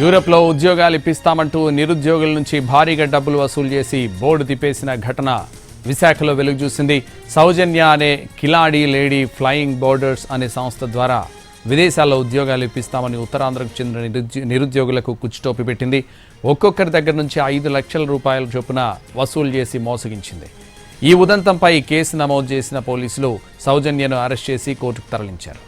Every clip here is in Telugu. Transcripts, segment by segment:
యూరప్లో ఉద్యోగాలు ఇప్పిస్తామంటూ నిరుద్యోగుల నుంచి భారీగా డబ్బులు వసూలు చేసి బోర్డు తిప్పేసిన ఘటన విశాఖలో వెలుగు చూసింది. సౌజన్య అనే కిలాడి లేడీ ఫ్లయింగ్ బోర్డర్స్ అనే సంస్థ ద్వారా విదేశాల్లో ఉద్యోగాలు ఇప్పిస్తామని ఉత్తరాంధ్రకు చెందిన నిరుద్యోగులకు కుచ్చుటోపి పెట్టింది. ఒక్కొక్కరి దగ్గర నుంచి 5 లక్షల రూపాయల చొప్పున వసూలు చేసి మోసగించింది. ఈ ఉదంతంపై కేసు నమోదు చేసిన పోలీసులు సౌజన్యను అరెస్ట్ చేసి కోర్టుకు తరలించారు.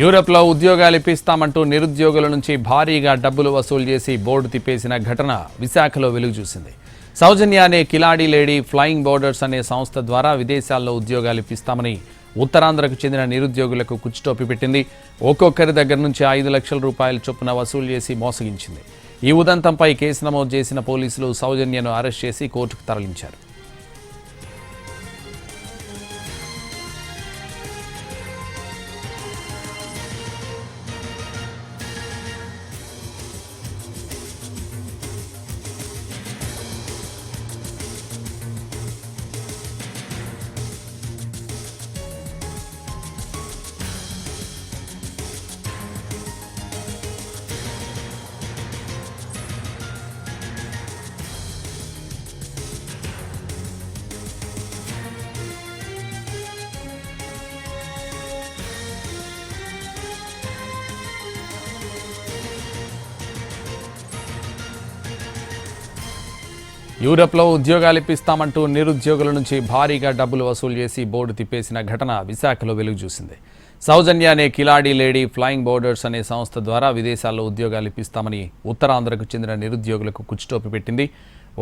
యూరప్లో ఉద్యోగాలు ఇప్పిస్తామంటూ నిరుద్యోగుల నుంచి భారీగా డబ్బులు వసూలు చేసి బోర్డు తిప్పేసిన ఘటన విశాఖలో వెలుగు చూసింది. సౌజన్య అనే కిలాడి లేడీ ఫ్లయింగ్ బోర్డర్స్ అనే సంస్థ ద్వారా విదేశాల్లో ఉద్యోగాలు ఇప్పిస్తామని ఉత్తరాంధ్రకు చెందిన నిరుద్యోగులకు కుచ్చుటోపి పెట్టింది. ఒక్కొక్కరి దగ్గర నుంచి 5 లక్షల రూపాయల చొప్పున వసూలు చేసి మోసగించింది. ఈ ఉదంతంపై కేసు నమోదు చేసిన పోలీసులు సౌజన్యను అరెస్ట్ చేసి కోర్టుకు తరలించారు. యూరప్లో ఉద్యోగాలు ఇప్పిస్తామంటూ నిరుద్యోగుల నుంచి భారీగా డబ్బులు వసూలు చేసి బోర్డు తిప్పేసిన ఘటన విశాఖలో వెలుగు చూసింది. సౌజన్య అనే కిలాడి లేడీ ఫ్లయింగ్ బోర్డర్స్ అనే సంస్థ ద్వారా విదేశాల్లో ఉద్యోగాలు ఇప్పిస్తామని ఉత్తరాంధ్రకు చెందిన నిరుద్యోగులకు కుచ్చుటోపి పెట్టింది.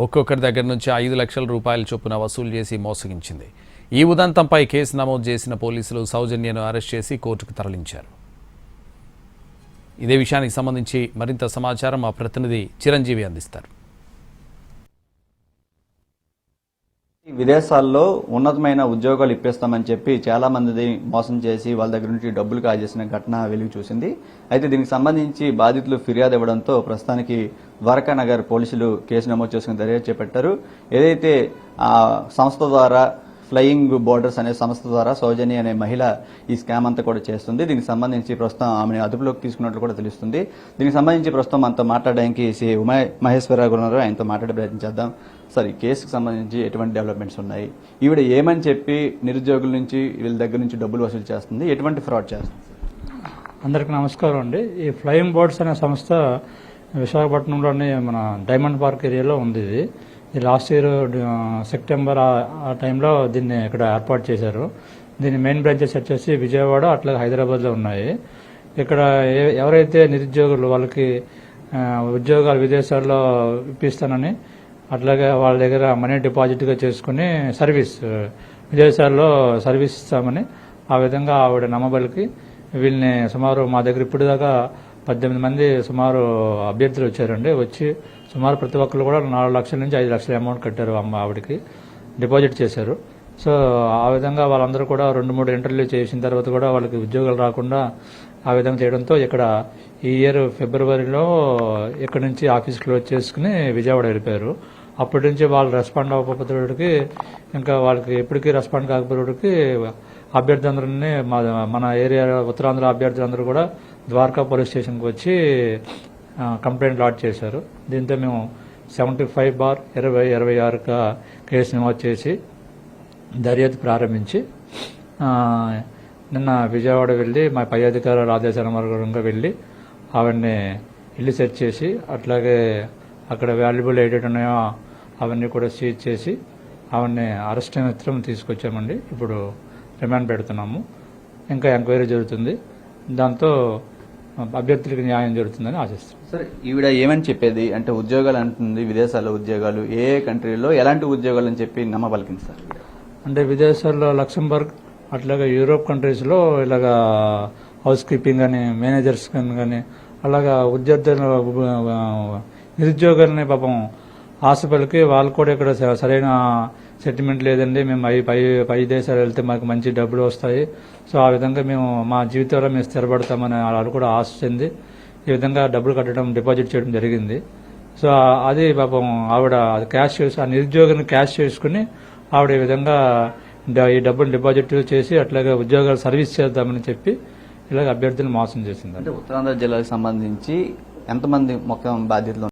ఒక్కొక్కరి దగ్గర నుంచి 5 లక్షల రూపాయల చొప్పున వసూలు చేసి మోసగించింది. ఈ ఉదంతంపై కేసు నమోదు చేసిన పోలీసులు సౌజన్యను అరెస్ట్ చేసి కోర్టుకు తరలించారు. ఇదే విషయానికి సంబంధించి మరింత సమాచారం మా ప్రతినిధి చిరంజీవి అందిస్తారు. విదేశాల్లో ఉన్నతమైన ఉద్యోగాలు ఇప్పిస్తామని చెప్పి చాలా మంది మోసం చేసి వాళ్ళ దగ్గర నుంచి డబ్బులు కాజేసిన ఘటన వెలుగు చూసింది. అయితే దీనికి సంబంధించి బాధితులు ఫిర్యాదు ఇవ్వడంతో ప్రస్తుతానికి ద్వారకా నగర్ పోలీసులు కేసు నమోదు చేసుకుని దర్యాప్తు చేపట్టారు. ఏదైతే ఆ సంస్థ ద్వారా ఫ్లయింగ్ బోర్డర్స్ అనే సంస్థ ద్వారా సౌజన్య అనే మహిళ ఈ స్కామ్ అంతా కూడా చేస్తుంది. దీనికి సంబంధించి ప్రస్తుతం ఆమెను అదుపులోకి తీసుకున్నట్లు కూడా తెలుస్తుంది. దీనికి సంబంధించి ప్రస్తుతం మనతో మాట్లాడడానికి శ్రీ మహేశ్వరరావు ఉన్నారు. ఆయనతో మాట్లాడే ప్రయత్నం చేద్దాం. సార్, ఈ కేసుకు సంబంధించి ఎటువంటి డెవలప్మెంట్స్ ఉన్నాయి? ఈవిడ ఏమని చెప్పి నిరుద్యోగుల నుంచి వీళ్ళ దగ్గర నుంచి డబ్బులు వసూలు చేస్తుంది, ఎటువంటి ఫ్రాడ్ చేస్తుంది? అందరికీ నమస్కారం అండి. ఈ ఫ్లయింగ్ బోర్డ్స్ అనే సంస్థ విశాఖపట్నంలోని మన డైమండ్ పార్క్ ఏరియాలో ఉంది. ఇది లాస్ట్ ఇయర్ సెప్టెంబర్ ఆ టైంలో దీన్ని ఇక్కడ ఏర్పాటు చేశారు. దీని మెయిన్ బ్రాంచెస్ వచ్చేసి విజయవాడ అట్లాగే హైదరాబాద్లో ఉన్నాయి. ఇక్కడ ఎవరైతే నిరుద్యోగులు వాళ్ళకి ఉద్యోగాలు విదేశాల్లో ఇప్పిస్తానని అట్లాగే వాళ్ళ దగ్గర మనీ డిపాజిట్గా చేసుకుని విదేశాల్లో సర్వీస్ ఇస్తామని ఆ విధంగా ఆవిడ నమ్మబలికి వీళ్ళని సుమారు మా దగ్గర ఇప్పుడు దాకా 18 మంది సుమారు అభ్యర్థులు వచ్చారండి. వచ్చి సుమారు ప్రతి ఒక్కరు కూడా 4 లక్షల నుంచి 5 లక్షల అమౌంట్ కట్టారు. ఆవిడకి డిపాజిట్ చేశారు. సో ఆ విధంగా వాళ్ళందరూ కూడా 2-3 ఇంటర్వ్యూ చేసిన తర్వాత కూడా వాళ్ళకి ఉద్యోగాలు రాకుండా ఆ విధంగా చేయడంతో ఇక్కడ ఈ ఇయర్ ఫిబ్రవరిలో ఇక్కడ నుంచి ఆఫీస్ క్లోజ్ చేసుకుని విజయవాడ వెళ్ళిపోయారు. అప్పటి నుంచి వాళ్ళు రెస్పాండ్ అవ్వకపోతే ఇంకా వాళ్ళకి ఎప్పటికీ రెస్పాండ్ కాకపోతే అభ్యర్థులందరినీ మన ఏరియా ఉత్తరాంధ్ర అభ్యర్థులందరూ కూడా ద్వారకా పోలీస్ స్టేషన్కి వచ్చి కంప్లైంట్ లాడ్జ్ చేశారు. దీంతో మేము 75/2026 కేసు నమోదు చేసి దర్యాప్తు ప్రారంభించి నిన్న విజయవాడ వెళ్ళి మా పై అధికారుల ఆదేశాల మార్గంగా వెళ్ళి ఆవిడ్ని ఇల్లు సెర్చ్ చేసి అట్లాగే అక్కడ వాల్యుబుల్ ఏదైతే ఉన్నాయో అవన్నీ కూడా సీజ్ చేసి ఆవిడ్ని అరెస్ట్ నిమిత్తం తీసుకొచ్చామండి. ఇప్పుడు రిమాండ్ పెడుతున్నాము. ఇంకా ఎంక్వైరీ జరుగుతుంది. దాంతో అభ్యర్థులకు న్యాయం జరుగుతుందని ఆశిస్తున్నాం. సరే, ఈవిడ ఏమని చెప్పేది అంటే ఉద్యోగాలు అంటుంది, విదేశాల్లో ఉద్యోగాలు ఏ కంట్రీలో ఎలాంటి ఉద్యోగాలు అని చెప్పి నమ్మబలికింది సార్? అంటే విదేశాల్లో లక్సంబర్గ్ అట్లాగే యూరోప్ కంట్రీస్లో ఇలాగా హౌస్ కీపింగ్ అని మేనేజర్స్ కానీ అలాగా నిరుద్యోగులని పాపం ఆశపలికి వాళ్ళు కూడా ఇక్కడ సరైన సెటిల్మెంట్ లేదండి, మేము పై దేశాలు వెళ్తే మాకు మంచి డబ్బులు వస్తాయి, సో ఆ విధంగా మేము మా జీవితంలో మేము స్థిరపడతామని వాళ్ళు కూడా ఆశ చెంది ఈ విధంగా డబ్బులు కట్టడం డిపాజిట్ చేయడం జరిగింది. సో అది పాపం ఆవిడ ఆ నిరుద్యోగిని క్యాష్ చేసుకుని ఆవిడ ఈ విధంగా ఈ డబ్బులు డిపాజిట్ చేసి అట్లాగే ఉద్యోగాలు సర్వీస్ చేద్దామని చెప్పి ఇలాగ అభ్యర్థులు మోసం చేసింది. అంటే ఉత్తరాంధ్ర జిల్లాకు సంబంధించి ఎంతమంది మొత్తం బాధ్యతలు